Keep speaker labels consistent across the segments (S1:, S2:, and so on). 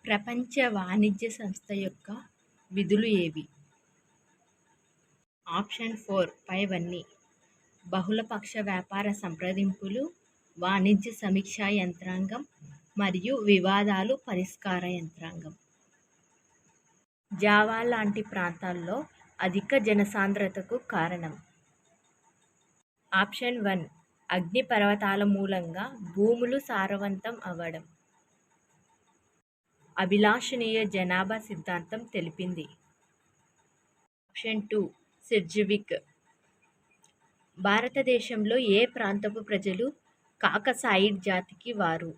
S1: ప్రపంచ వాణిజ్య సంస్థ యొక్క విధులు ఏవి? ఆప్షన్ 4 పైవన్నీ: బహుళపక్ష వ్యాపార సంప్రదింపులు, వాణిజ్య సమీక్షా యంత్రాంగం మరియు వివాదాలు పరిష్కార యంత్రాంగం. జావా లాంటి ప్రాంతాల్లో అధిక జనసాంద్రతకు కారణం. ఆప్షన్ 1 అగ్నిపర్వతాల మూలంగా భూములు సారవంతం అవ్వడం. అభిలషణీయ జనాభా సిద్ధాంతం తెలిపింది. ఆప్షన్ 2 సిర్జివిక్. భారతదేశంలో ఏ ప్రాంతపు ప్రజలు కాకసాయిడ్ జాతికి వారు?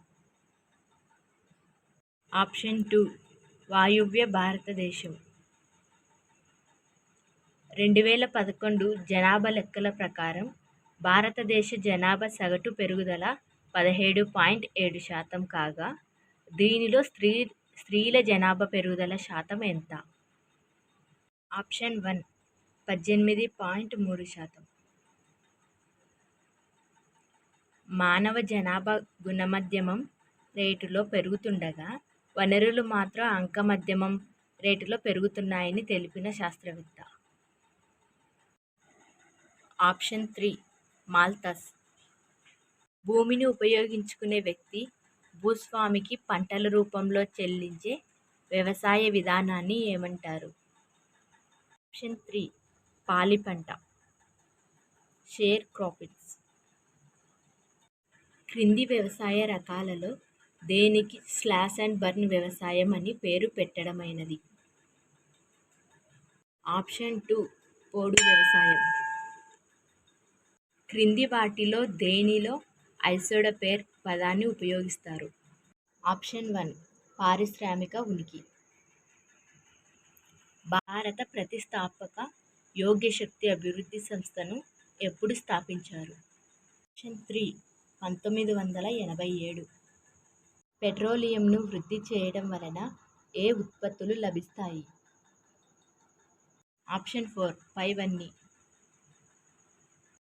S1: ఆప్షన్ 2 వాయువ్య భారతదేశం. 2011 జనాభా లెక్కల ప్రకారం భారతదేశ జనాభా సగటు పెరుగుదల 17.7% కాగా, దీనిలో స్త్రీల జనాభా పెరుగుదల శాతం ఎంత? ఆప్షన్ 1 18.3%. మానవ జనాభా గుణమధ్యమం రేటులో పెరుగుతుండగా, వనరులు మాత్రం అంకమధ్యమం రేటులో పెరుగుతున్నాయని తెలిపిన శాస్త్రవేత్త. Option 3 Malthus. భూమిని ఉపయోగించుకునే వ్యక్తి భూస్వామికి పంటల రూపంలో చెల్లించే వ్యవసాయ విధానాన్ని ఏమంటారు? ఆప్షన్ 3 పాలిపంట, షేర్ క్రాపింగ్స్. క్రింది వ్యవసాయ రకాలలో దేనికి స్లాష్ అండ్ బర్న్ వ్యవసాయం అని పేరు పెట్టడమైనది? ఆప్షన్ 2 పోడు వ్యవసాయం. క్రింది వాటిలో దేనిలో ఐసోడపేర్ పదాన్ని ఉపయోగిస్తారు? ఆప్షన్ 1 పారిశ్రామిక ఉనికి. భారత ప్రతిష్టాత్మక యోగశక్తి అభివృద్ధి సంస్థను ఎప్పుడు స్థాపించారు? ఆప్షన్ 3 1987. పెట్రోలియంను వృద్ధి చేయడం వలన ఏ ఉత్పత్తులు లభిస్తాయి? ఆప్షన్ 4 పైవన్నీ: